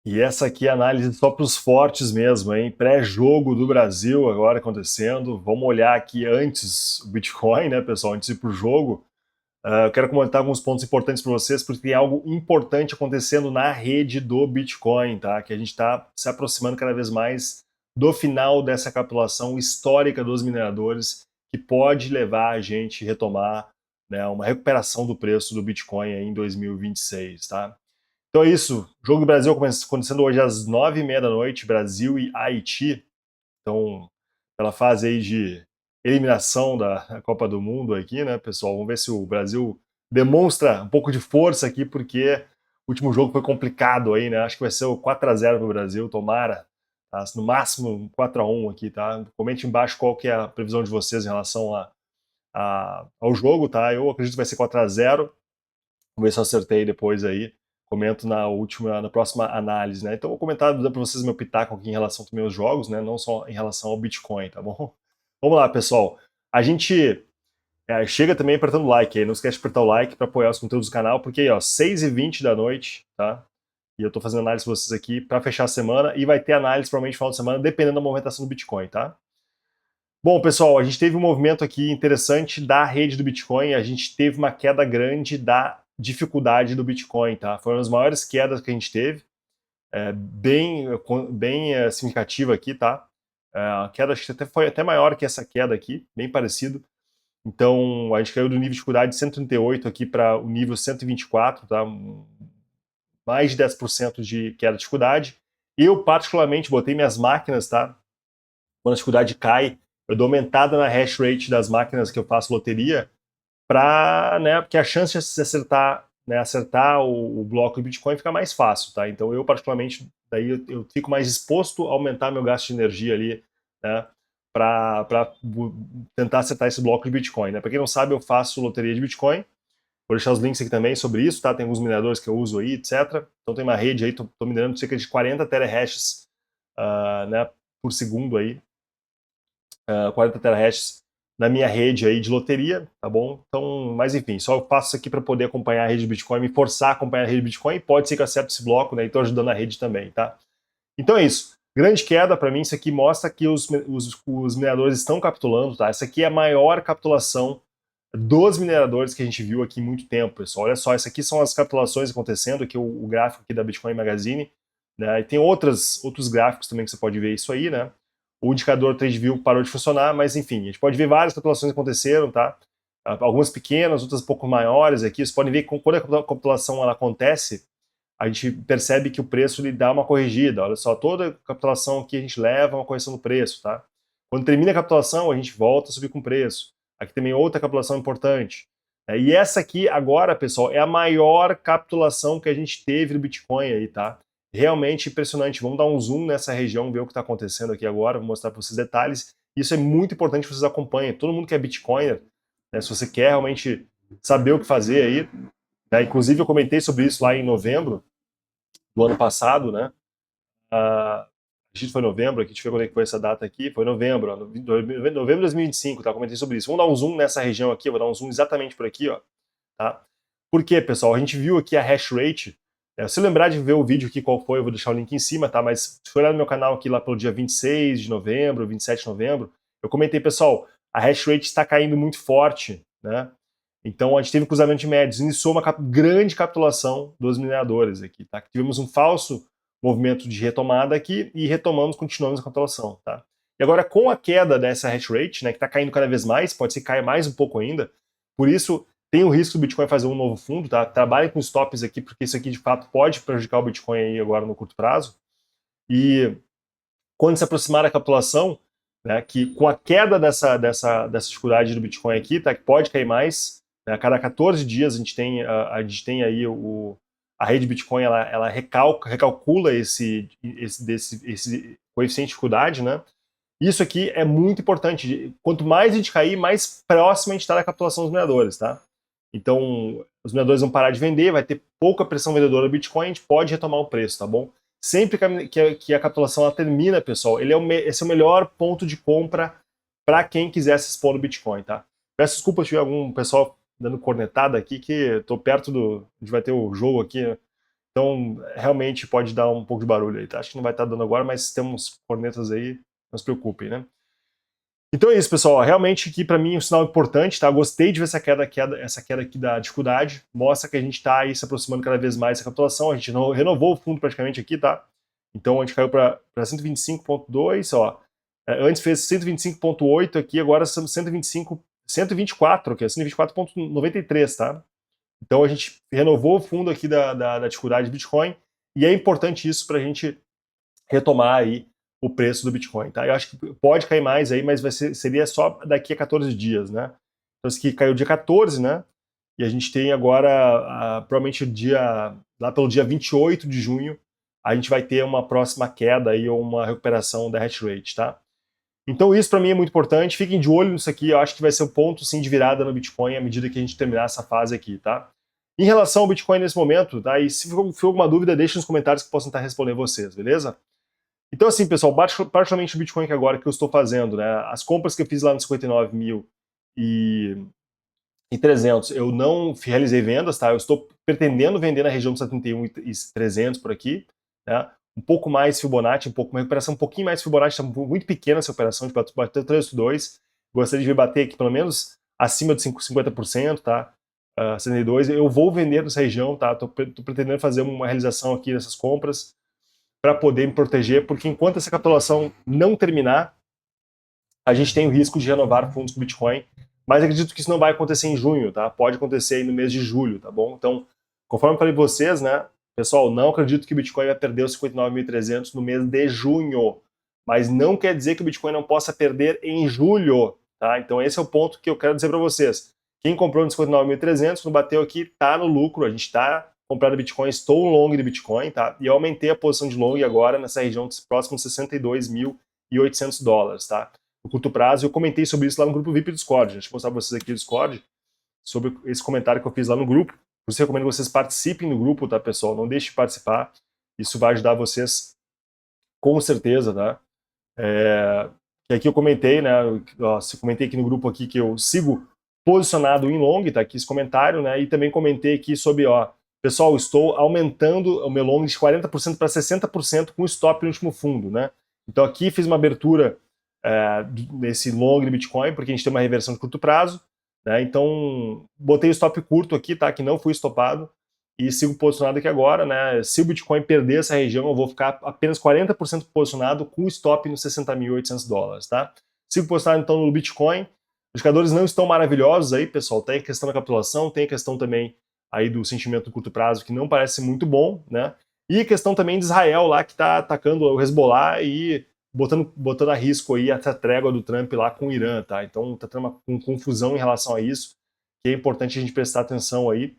E essa aqui é a análise só para os fortes mesmo, hein? Pré-jogo do Brasil agora acontecendo. Vamos olhar aqui antes o Bitcoin, né, pessoal? Antes de ir para o jogo. Eu quero comentar alguns pontos importantes para vocês, porque tem algo importante acontecendo na rede do Bitcoin, tá? Que a gente está se aproximando cada vez mais do final dessa capitulação histórica dos mineradores, que pode levar a gente a retomar, né, uma recuperação do preço do Bitcoin aí em 2026, tá? Então é isso. O Jogo do Brasil acontecendo hoje às 9h30 da noite, Brasil e Haiti. Então, pela fase aí de eliminação da Copa do Mundo aqui, né, pessoal? Vamos ver se o Brasil demonstra um pouco de força aqui, porque o último jogo foi complicado aí, né? Acho que vai ser o 4-0 para o Brasil, tomara. Tá? No máximo um 4-1 aqui, tá? Comente embaixo qual que é a previsão de vocês em relação ao jogo, tá? Eu acredito que vai ser 4-0. Vamos ver se eu acertei depois aí. Comento na próxima análise, né? Então, vou comentar, dando para vocês meu pitaco aqui em relação aos meus jogos, né? Não só em relação ao Bitcoin, tá bom? Vamos lá, pessoal. A gente chega também apertando o like aí. Não esquece de apertar o like para apoiar os conteúdos do canal, porque aí, ó, 6h20 da noite, tá? E eu tô fazendo análise para vocês aqui para fechar a semana e vai ter análise provavelmente no final de semana, dependendo da movimentação do Bitcoin, tá? Bom, pessoal, a gente teve um movimento aqui interessante da rede do Bitcoin, a gente teve uma queda grande da dificuldade do Bitcoin, tá? Foram as maiores quedas que a gente teve, bem significativa aqui, tá? A queda acho que foi até maior que essa queda aqui, bem parecido. Então, a gente caiu do nível de dificuldade de 138 aqui para o nível 124, tá? Mais de 10% de queda de dificuldade. Eu, particularmente, botei minhas máquinas, tá? Quando a dificuldade cai, eu dou aumentada na hash rate das máquinas que eu faço loteria, para, né, porque a chance de se acertar, né, acertar o bloco de Bitcoin fica mais fácil, tá? Então eu particularmente, daí eu fico mais exposto a aumentar meu gasto de energia ali, né, para tentar acertar esse bloco de Bitcoin, né? Para quem não sabe, eu faço loteria de Bitcoin. Vou deixar os links aqui também sobre isso, tá? Tem alguns mineradores que eu uso aí, etc. Então tem uma rede aí, tô minerando cerca de 40 terahashes, né, por segundo aí, 40 terahashes na minha rede aí de loteria, tá bom? Então, mas enfim, só eu faço isso aqui para poder acompanhar a rede de Bitcoin, me forçar a acompanhar a rede de Bitcoin, pode ser que eu acerte esse bloco, né? Então ajudando a rede também, tá? Então é isso. Grande queda para mim, isso aqui mostra que os mineradores estão capitulando, tá? Essa aqui é a maior capitulação dos mineradores que a gente viu aqui em muito tempo, pessoal. Olha só, essas aqui são as capitulações acontecendo, aqui o gráfico aqui da Bitcoin Magazine, né? E tem outros gráficos também que você pode ver isso aí, né? O indicador TradeView parou de funcionar, mas enfim, a gente pode ver várias capitulações aconteceram, tá? Algumas pequenas, outras um pouco maiores aqui. Vocês podem ver que quando a capitulação ela acontece, a gente percebe que o preço ele dá uma corrigida. Olha só, toda capitulação aqui a gente leva uma correção do preço, tá? Quando termina a capitulação, a gente volta a subir com o preço. Aqui também outra capitulação importante. E essa aqui agora, pessoal, é a maior capitulação que a gente teve no Bitcoin aí, tá? Realmente impressionante. Vamos dar um zoom nessa região, ver o que está acontecendo aqui agora, vou mostrar para vocês detalhes. Isso é muito importante que vocês acompanhem. Todo mundo que é Bitcoiner, né, se você quer realmente saber o que fazer aí, né, inclusive eu comentei sobre isso lá em novembro do ano passado, né? A gente foi em novembro, aqui, deixa eu ver quando é que foi essa data aqui, foi novembro, ó, novembro de 2025, tá? Comentei sobre isso. Vamos dar um zoom nessa região aqui, eu vou dar um zoom exatamente por aqui, ó, tá? Por quê, pessoal? A gente viu aqui a hash rate, se lembrar de ver o vídeo aqui qual foi, eu vou deixar o link em cima, tá? Mas se for lá no meu canal aqui lá pelo dia 26 de novembro, 27 de novembro, eu comentei, pessoal, a hash rate está caindo muito forte, né? Então a gente teve um cruzamento de médios, iniciou uma grande capitulação dos mineradores aqui, tá? Tivemos um falso movimento de retomada aqui e retomamos, continuamos a capitulação, tá? E agora com a queda dessa hash rate, né, que está caindo cada vez mais, pode ser que caia mais um pouco ainda, por isso tem o risco do Bitcoin fazer um novo fundo, tá? Trabalhem com stops aqui, porque isso aqui de fato pode prejudicar o Bitcoin aí agora no curto prazo. E quando se aproximar da capitulação, né, que com a queda dessa dificuldade do Bitcoin aqui, tá, que pode cair mais, né, a cada 14 dias a gente tem aí a rede Bitcoin, ela recalcula esse coeficiente de dificuldade, né? Isso aqui é muito importante. Quanto mais a gente cair, mais próximo a gente está da capitulação dos mineradores, tá? Então, os mineradores vão parar de vender, vai ter pouca pressão vendedora do Bitcoin, a gente pode retomar o preço, tá bom? Sempre que a capitulação ela termina, pessoal, esse é o melhor ponto de compra para quem quiser se expor no Bitcoin, tá? Peço desculpa se tiver algum pessoal dando cornetada aqui, que estou perto onde vai ter o jogo aqui, né? Então, realmente pode dar um pouco de barulho aí, tá? Acho que não vai estar dando agora, mas temos cornetas aí, não se preocupem, né? Então é isso, pessoal. Realmente aqui para mim é um sinal importante, tá? Gostei de ver essa queda aqui da dificuldade. Mostra que a gente está aí se aproximando cada vez mais da capitulação. A gente renovou o fundo praticamente aqui, tá? Então a gente caiu para 125,2, ó. Antes fez 125,8 aqui, agora estamos 124, que é 124,93, tá? Então a gente renovou o fundo aqui da dificuldade de Bitcoin e é importante isso para a gente retomar aí o preço do Bitcoin, tá? Eu acho que pode cair mais aí, mas seria só daqui a 14 dias, né? Então isso aqui caiu dia 14, né? E a gente tem agora, provavelmente lá pelo dia 28 de junho, a gente vai ter uma próxima queda aí ou uma recuperação da hash rate, tá? Então isso para mim é muito importante, fiquem de olho nisso aqui, eu acho que vai ser o ponto sim de virada no Bitcoin à medida que a gente terminar essa fase aqui, tá? Em relação ao Bitcoin nesse momento, tá? E se for alguma dúvida, deixe nos comentários que eu posso tentar responder vocês, beleza? Então assim, pessoal, particularmente o Bitcoin que agora que eu estou fazendo, né? As compras que eu fiz lá nos 59.300, eu não realizei vendas, tá? Eu estou pretendendo vender na região dos 71.300 por aqui, né? Um pouco mais Fibonacci, uma recuperação um pouquinho mais Fibonacci, está muito pequena essa operação, de bater o 3,2. Gostaria de ver bater aqui pelo menos acima de 50%, tá? 72. Eu vou vender nessa região, tá? Tô pretendendo fazer uma realização aqui dessas compras para poder me proteger, porque enquanto essa capitulação não terminar, a gente tem o risco de renovar fundos com Bitcoin, mas acredito que isso não vai acontecer em junho, tá? Pode acontecer aí no mês de julho, tá bom? Então, conforme eu falei para vocês, né, pessoal, não acredito que o Bitcoin vai perder os 59.300 no mês de junho, mas não quer dizer que o Bitcoin não possa perder em julho, tá? Então esse é o ponto que eu quero dizer para vocês. Quem comprou nos 59.300, não bateu aqui, tá no lucro, a gente está comprando Bitcoin, estou long de Bitcoin, tá? E eu aumentei a posição de long agora nessa região próximo de $62.800, tá? No curto prazo, eu comentei sobre isso lá no grupo VIP do Discord. Deixa eu mostrar para vocês aqui o Discord, sobre esse comentário que eu fiz lá no grupo. Por isso eu recomendo que vocês participem do grupo, tá, pessoal? Não deixe de participar. Isso vai ajudar vocês com certeza, tá? E aqui eu comentei, né? Comentei aqui no grupo aqui que eu sigo posicionado em long, tá aqui esse comentário, né? E também comentei aqui sobre, pessoal, estou aumentando o meu long de 40% para 60% com stop no último fundo, né? Então aqui fiz uma abertura nesse long de Bitcoin, porque a gente tem uma reversão de curto prazo, né? Então botei o stop curto aqui, tá? Que não fui estopado e sigo posicionado aqui agora, né? Se o Bitcoin perder essa região, eu vou ficar apenas 40% posicionado com stop nos $60.800, tá? Sigo posicionado então no Bitcoin. Os indicadores não estão maravilhosos aí, pessoal. Tem a questão da capitulação, tem a questão também aí do sentimento do curto prazo, que não parece muito bom, né? E a questão também de Israel lá, que está atacando o Hezbollah e botando a risco aí essa trégua do Trump lá com o Irã, tá? Então tá tendo uma confusão em relação a isso, que é importante a gente prestar atenção aí.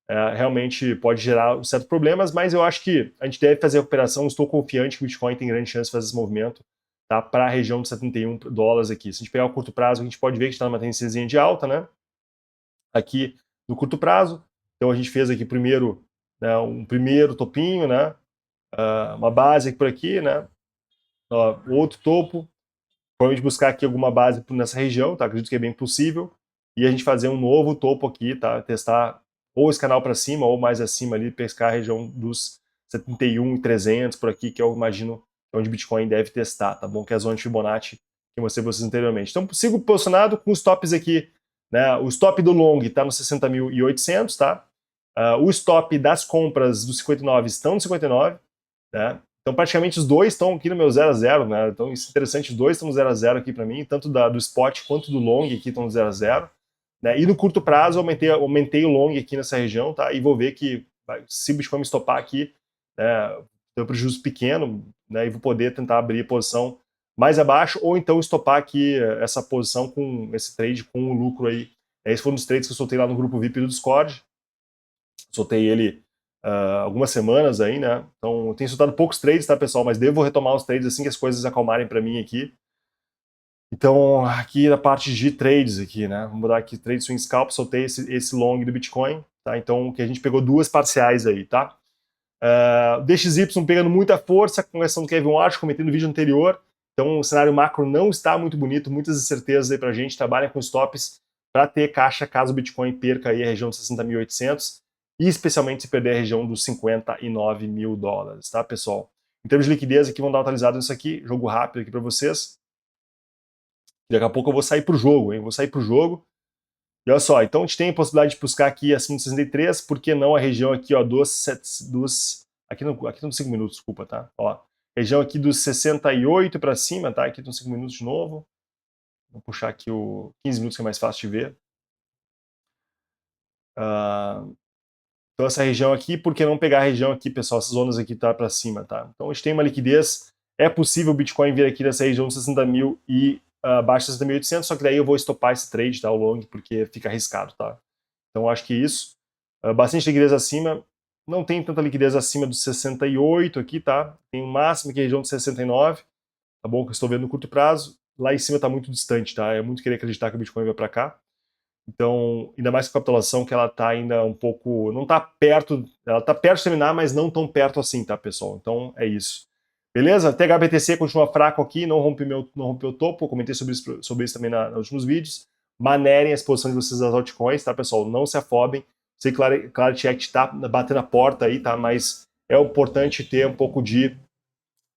Realmente pode gerar certos problemas, mas eu acho que a gente deve fazer a recuperação. Estou confiante que o Bitcoin tem grande chance de fazer esse movimento, tá? Para a região de $71 aqui. Se a gente pegar o curto prazo, a gente pode ver que está numa tendência de alta, né? Aqui no curto prazo. Então a gente fez aqui primeiro, né, um primeiro topinho, né? Uma base aqui por aqui, né? Outro topo. Provavelmente buscar aqui alguma base nessa região, tá? Acredito que é bem possível. E a gente fazer um novo topo aqui, tá? Testar ou esse canal para cima ou mais acima ali, pescar a região dos 71.300 por aqui, que eu imagino onde o Bitcoin deve testar, tá bom? Que é a zona de Fibonacci que eu mostrei para vocês anteriormente. Então, sigo posicionado com os tops aqui, né? O stop do long está nos 60.800, tá? O stop das compras dos 59 estão nos 59, né? Então, praticamente os dois estão aqui no meu 0 a 0, né? Então, isso é interessante, os dois estão no 0 a 0 aqui para mim, tanto do spot quanto do long aqui estão no 0 a 0. Né? E no curto prazo, aumentei o long aqui nessa região, tá? E vou ver que se o Bitcoin me estopar aqui, tem um prejuízo pequeno, né? E vou poder tentar abrir a posição mais abaixo, ou então estopar aqui essa posição com esse trade com o lucro aí. Esse foi um dos trades que eu soltei lá no grupo VIP do Discord. Soltei ele algumas semanas aí, né? Então, eu tenho soltado poucos trades, tá, pessoal? Mas devo retomar os trades assim que as coisas acalmarem para mim aqui. Então, aqui na parte de trades aqui, né? Vamos mudar aqui, Trade Swing Scalp, soltei esse long do Bitcoin, tá? Então, que a gente pegou duas parciais aí, tá? DXY pegando muita força com a questão do Kevin Warsh, comentei no vídeo anterior. Então, o cenário macro não está muito bonito, muitas incertezas aí pra gente, trabalha com stops para ter caixa caso o Bitcoin perca aí a região de 60.800. e especialmente se perder a região dos 59 mil dólares, tá, pessoal? Em termos de liquidez, aqui vão dar uma atualizada nisso aqui, jogo rápido aqui para vocês. Daqui a pouco eu vou sair pro jogo, hein? Vou sair pro jogo. E olha só, então a gente tem a possibilidade de buscar aqui acima de 63, por que não a região aqui, ó, aqui no 5 minutos, desculpa, tá? Ó, região aqui dos 68 para cima, tá? Aqui nos 5 minutos de novo. Vou puxar aqui o 15 minutos que é mais fácil de ver. Então essa região aqui, por que não pegar a região aqui, pessoal? Essas zonas aqui tá para cima, tá? Então a gente tem uma liquidez, é possível o Bitcoin vir aqui nessa região de 60 mil e abaixo de 60.800, só que daí eu vou estopar esse trade, tá, o long, porque fica arriscado, tá? Então acho que isso, bastante liquidez acima, não tem tanta liquidez acima dos 68 aqui, tá? Tem o máximo aqui a região de 69, tá bom? Que eu estou vendo no curto prazo, lá em cima tá muito distante, tá? É muito querer acreditar que o Bitcoin vai para cá. Então, ainda mais com a capitulação que ela tá ainda um pouco, não tá perto, ela tá perto de terminar, mas não tão perto assim, tá, pessoal? Então é isso. Beleza? THBTC continua fraco aqui, não rompeu o topo, eu comentei sobre isso também nos últimos vídeos. Manerem a exposição de vocês das altcoins, tá, pessoal? Não se afobem. Sei que Clarity Act tá batendo a porta aí, tá? Mas é importante ter um pouco de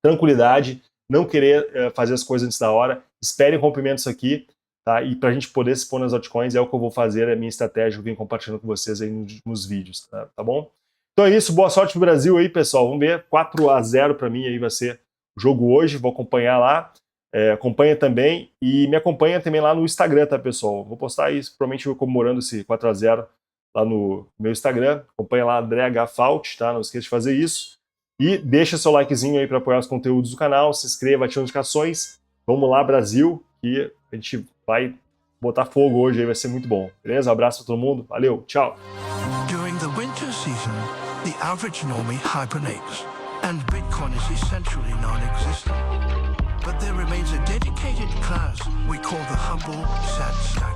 tranquilidade, não querer fazer as coisas antes da hora. Esperem rompimentos aqui, tá? E para a gente poder se expor nas altcoins é o que eu vou fazer, é a minha estratégia que eu venho compartilhando com vocês aí nos vídeos, tá bom? Então é isso, boa sorte pro Brasil aí, pessoal. Vamos ver, 4-0 para mim aí vai ser o jogo hoje, vou acompanhar lá. Acompanha também e me acompanha também lá no Instagram, tá, pessoal? Vou postar isso, provavelmente eu comemorando esse 4-0 lá no meu Instagram. Acompanha lá, André H. Fault, tá? Não esqueça de fazer isso. E deixa seu likezinho aí para apoiar os conteúdos do canal, se inscreva, ative as notificações. Vamos lá, Brasil, que a gente vai botar fogo hoje aí, vai ser muito bom. Beleza? Um abraço para todo mundo. Valeu, tchau! During the winter season, the average normie hibernates, and Bitcoin is essentially non-existent. But there remains a dedicated class we call the humble sad stack.